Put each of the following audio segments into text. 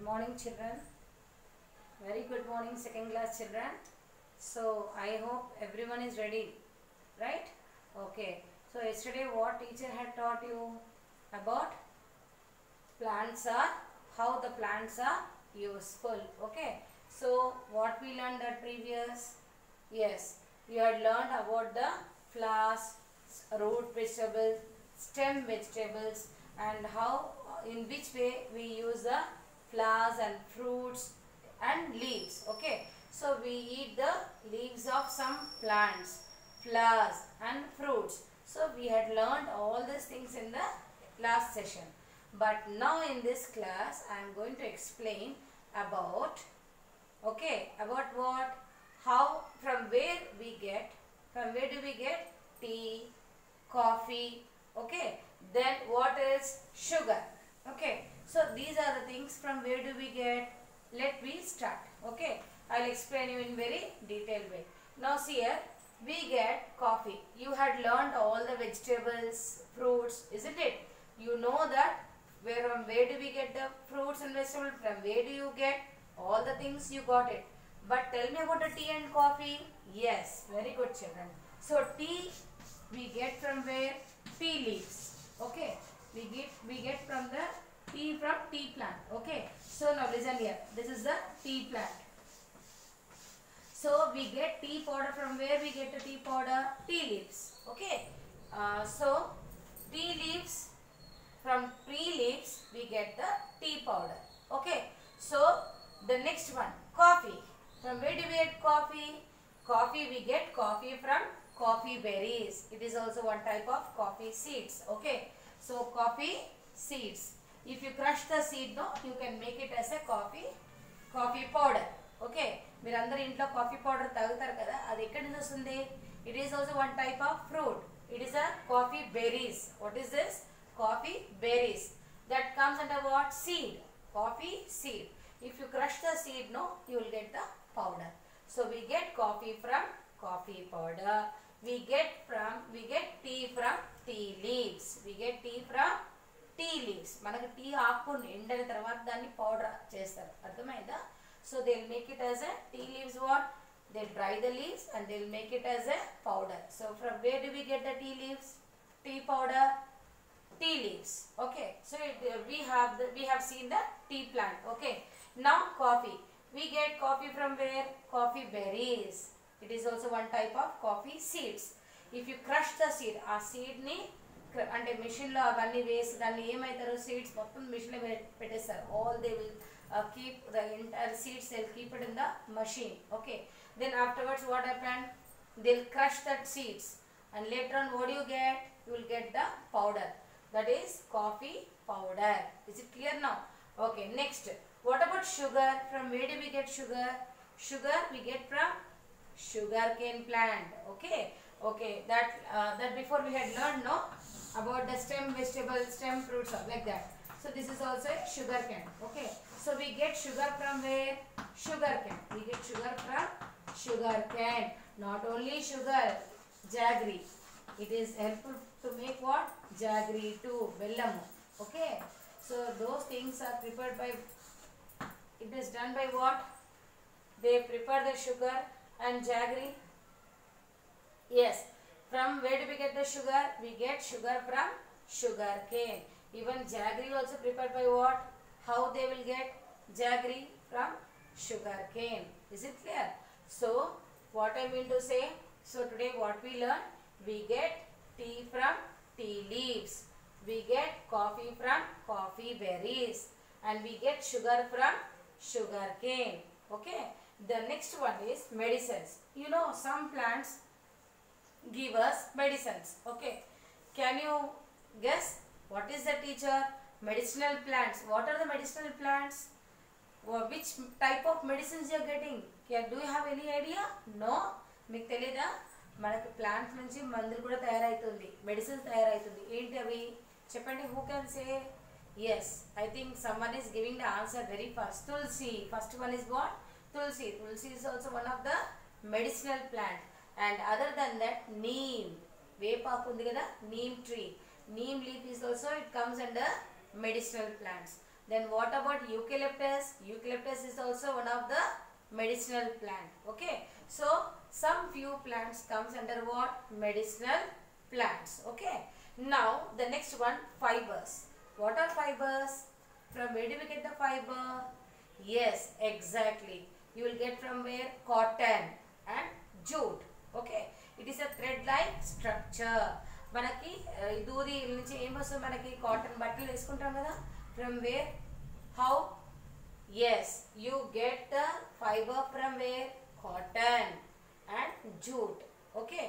morning, children. Very good morning, second class children. So I hope everyone is ready, right? Okay. So yesterday what teacher had taught you about plants are, how the plants are useful. Okay. So what we learned at previous? Yes, we had learned about the flowers, root vegetables, stem vegetables, and how in which way we use the flowers and fruits and leaves. Okay, so we eat the leaves of some plants, flowers and fruits. So we had learned all these things in the last session, but now in this class I am going to explain about, okay, about what, how, from where do we get tea, coffee, okay, then what is sugar. Okay, so these are the things from where do we get. Let me start. Okay, I'll explain you in very detailed way. Now see here, we get coffee. You had learned all the vegetables, fruits, isn't it? You know that from where do we get the fruits and vegetables, from where do you get all the things, you got it. But tell me about the tea and coffee. Yes, very good children. So tea we get from where? Tea leaves. Okay, we get from the tea from tea plant. Okay, so now listen here, this is the tea plant. So we get tea powder. From where we get the tea powder? Tea leaves. Okay, so tea leaves, from tree leaves we get the tea powder. Okay, so the next one, coffee. From where do we get coffee? Coffee we get coffee from coffee berries. It is also one type of coffee seeds. Okay, so coffee seeds. If you crush the seed, no, you can make it as a coffee powder. Okay, మీరందరూ ఇంట్లో coffee powder తాగుతారు కదా, అది ఎక్కడి నుంచి వస్తుంది? It is also one type of fruit. It is a coffee berries. What is this? Coffee berries. That comes under what? Seed. Coffee seed. If you crush the seed, no, you will get the powder. So we get coffee from coffee powder. We get tea from tea leaves. We get tea from tea leaves. మనకు tea ఆకు ఎండిన తర్వాత దాన్ని powder చేస్తారు, అర్థమైందా? So they'll make it as a tea leaves. What? They'll dry the leaves and they'll make it as a powder. So from where do we get the tea leaves? Tea powder, tea leaves. Okay, so we have seen the tea plant. Okay, now coffee. We get coffee from where? Coffee berries. It is also one type of coffee seeds. If you crush the seed, ఆ seed ని అంటే machine లో అవన్నీ వేసి దాన్ని ఏమైతారు, seeds మొత్తం machine లో పెట్టేస్తారు. All they will keep the entire seeds, they'll keep it in the machine. Okay, then afterwards what happened? They'll crush that seeds and later on what do you get? You will get the powder. That is coffee powder. Is it clear now? Okay, next, what about sugar? From where do we get sugar? Sugar we get from sugarcane plant. Okay, okay, that before we had learned, no, about the stem vegetables, stem fruits, like that. So this is also sugarcane. Okay, so we get sugar from where? Sugarcane. We get sugar from sugarcane. Not only sugar, jaggery. It is helpful to make what? Jaggery too, bellamu. Okay, so those things are prepared by, it is done by what? They prepare the sugar and jaggery. Yes, from where do we get the sugar? We get sugar from sugarcane. Even jaggery also prepared by what? How they will get jaggery? From sugarcane. Is it clear? So what I mean to say, so today what we learn? We get tea from tea leaves. We get coffee from coffee berries. And we get sugar from sugarcane. Okay. The next one is medicines. You know, some plants give us medicines. Okay, can you guess what is the teacher? Medicinal plants. What are the medicinal plants? Which type of medicines you are getting? Do you have any idea? No, మీకు తెలీదా? మనకు plants నుంచి మందులు కూడా తయారైతుంది, medicines తయారైతుంది. ఏంటి అవి చెప్పండి? Who can say? Yes, I think someone is giving the answer very fast. Tulsi. First one is what? Tulsi. Tulsi is also one of the medicinal plant. And other than that, neem. వేపాకు ఉంది కదా, neem tree. Neem leaf is also, it comes under medicinal plants. Then what about eucalyptus? Eucalyptus is also one of the medicinal plant. Okay. So some few plants comes under what? Medicinal plants. Okay. Now the next one, fibers. What are fibers? From where do we get the fiber? Yes, exactly. You will get from where? Cotton and jute. Okay. It is a thread-like structure. మనకి దూది నుంచి ఏం వస్తుంది? మనకి cotton బట్టలు వేసుకుంటాం కదా. From where? How? Yes, you get the fiber from where? Cotton and jute. Okay.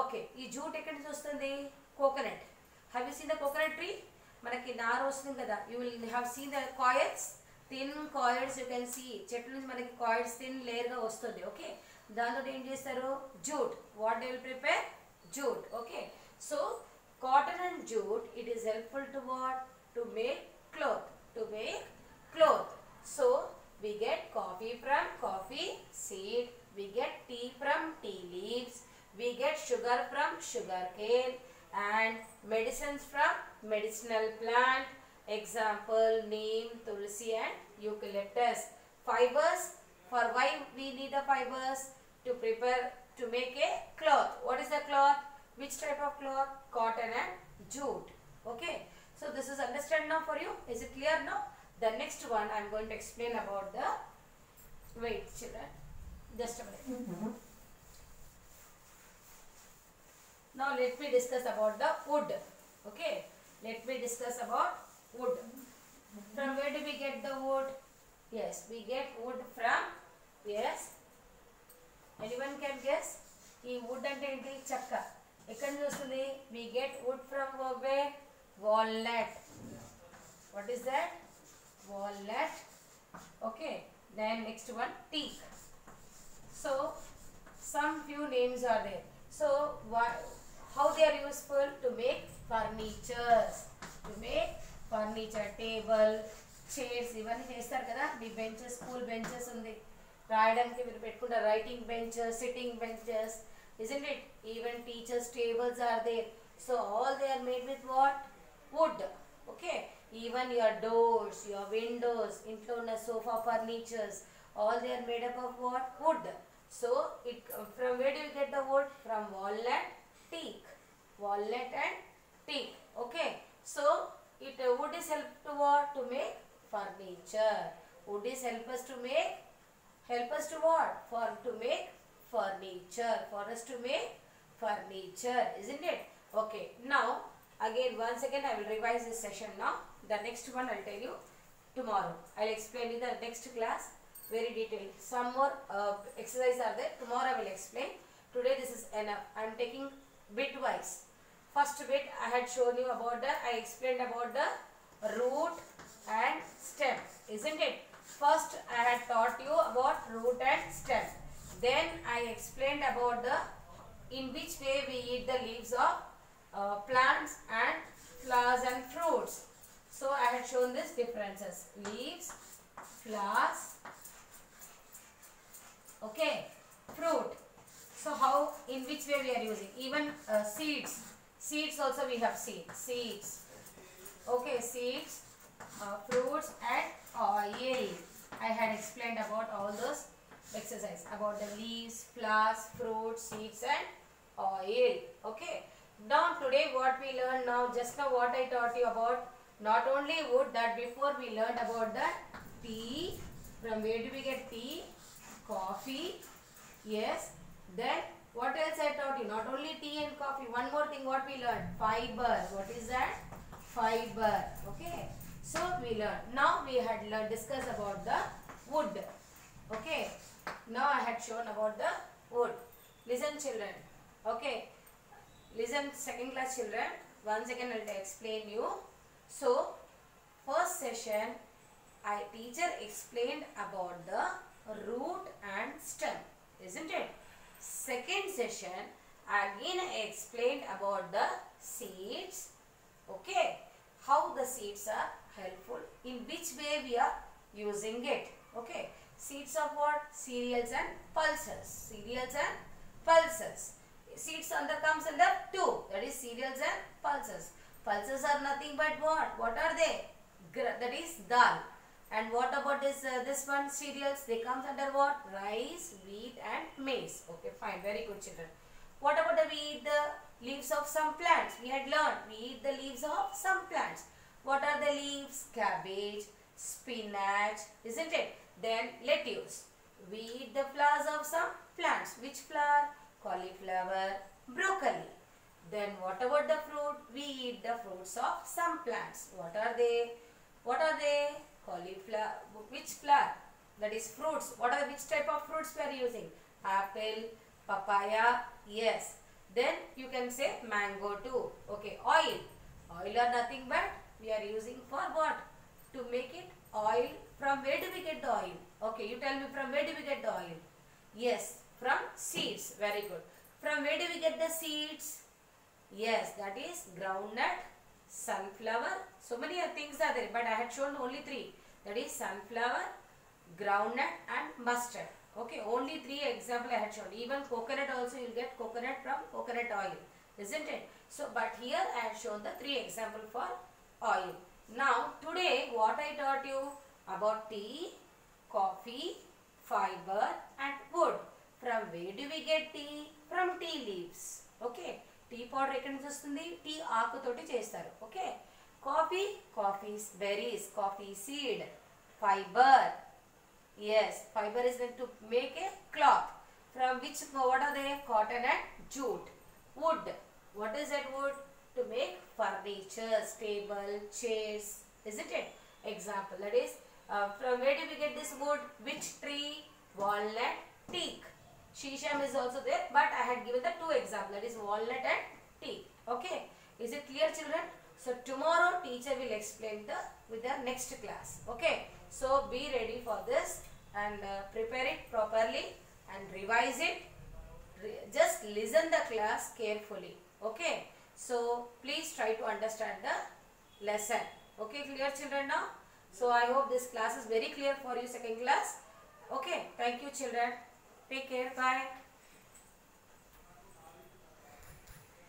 Okay. ఈ jute ఎక్కడి నుంచి వస్తుంది? Coconut. Have you seen the coconut tree? మనకి నారు వస్తుంది కదా. You will have seen the coils. Thin coils you can see. చెట్ల నుంచి మనకి coils thin layer గా వస్తుంది. Okay. దాంతో ఏం చేస్తారు? Jute. What they will prepare? Jute. Okay. So cotton and jute, it is helpful to what? To make cloth. To make cloth. So we get coffee from coffee seed. We get tea from tea leaves. We get sugar from sugar cane. And medicines from medicinal plant. Example, neem, tulsi and eucalyptus. Fibers. For why we need the fibers? To prepare, to make a cloth. What is the cloth? Which type of cloth? Cotton and jute. Okay. So this is understand now for you. Is it clear now? The next one I am going to explain about the, wait children, just a minute. Now let me discuss about the wood. Okay. Let me discuss about wood. From where do we get the wood? Yes, we get wood from, yes. Anyone can guess? ఈ wood అంటే ఏంటి? చెక్క. ఎక్కడి నుంచి వస్తుంది? We get wood from where? Walnut. What is that? Walnut. Okay. Then next one, teak. So some few names are there. So how they are useful? To make furnitures. To make furniture, table, chairs. ఇవన్నీ చేస్తారు కదా. మీ benches, school benches ఉంది. రాయడానికి మీరు పెట్టుకుంటే writing benches, sitting benches, isn't it? Even teachers tables are there. So all they are made with what? Wood. Okay. Even your doors, your windows, ఇంట్లో ఉన్న sofa furnitures, all they are made up of what? Wood. So it from where do you get the wood? From walnut, teak. Walnut and teak. Okay. So it wood is help to what? To make furniture. Wood is help us to make, help us to what? For to make furniture. For us to make furniture, isn't it? Okay. Now again once again I will revise this session now. The next one I will tell you tomorrow. I will explain in the next class very detailed. Some more exercises are there. Tomorrow I will explain. Today this is enough. I am taking bit wise. First bit I had shown you about the, I explained about the root and stem, isn't it? First I had taught you about root and stem. Then I explained about the in which way we eat the leaves of plants and flowers and fruits. So I had shown this differences: leaves, flowers, okay, fruit. So how, in which way we are using? Even seeds. Seeds also we have seen. Seeds. Okay, seeds, fruits and oil. I had explained about all those exercise about the leaves, flowers, fruits, seeds and oil. Okay. Now today what we learned now, just now what I taught you about, not only wood, that before we learned about the tea. From where do we get tea? Coffee. Yes. Then what else I taught you? Not only tea and coffee. One more thing what we learned? Fiber. What is that? Fiber. Okay. So we learned. Now we had discussed about the wood. Okay. Now I had shown about the wood. Listen children. Okay. Listen second class children. Once again I will explain you. So first session teacher explained about the root and stem, isn't it? Second session again I explained about the seeds. Okay. How the seeds are helpful, in which way we are using it. Okay. Seeds of what? Cereals and pulses. Cereals and pulses. Seeds under comes under two. That is cereals and pulses. Pulses are nothing but what? What are they? that is dal. And what about this one, cereals? They comes under what? Rice, wheat and maize. Okay, fine. Very good, children. What about we eat the leaves of some plants? We had learned we eat the leaves of some plants. What are the leaves? Cabbage, spinach, isn't it? Then lettuce. We eat the flowers of some plants. Which flower? Cauliflower, broccoli. Then what about the fruit? We eat the fruits of some plants. What are they? What are they? Cauliflower. Which flower? That is fruits. What are which type of fruits we are using? Apple, papaya. Yes. Then you can say mango too. Okay. Oil. Oil are nothing but we are using for what? To make it oil. From where do we get the oil? Okay. You tell me, from where do we get the oil? Yes. From seeds. Very good. From where do we get the seeds? Yes, that is groundnut, sunflower. So many things are there, but I had shown only three. That is sunflower, groundnut and mustard. Okay, only three example I had shown. Even coconut also you will get coconut from coconut oil, isn't it? So, but here I have shown the three example for oil. Now, today what I taught you about tea, coffee, fiber and wood. From where do we get tea? From tea leaves. Okay. Tea powder ఎక్కడి నుంచి వస్తుంది? Tea ఆకుతోటి చేస్తారు. Okay. Coffee berries, coffee seed, fiber. Yes, fiber is meant to make a cloth. From which, what are they? Cotton and jute. Wood. What is that wood? To make furniture, table, chairs, isn't it? Example, that is, from where do we get this wood? Which tree? Walnut, teak. Shisham is also there, but I had given the two examples, that is walnut and teak. Okay, is it clear, children? So tomorrow teacher will explain with the next class. Okay, so be ready for this and prepare it properly and revise it. Just listen the class carefully. Okay, so please try to understand the lesson. Okay, clear, children, now? So I hope this class is very clear for you, second class. Okay, thank you, children. Take care. Bye.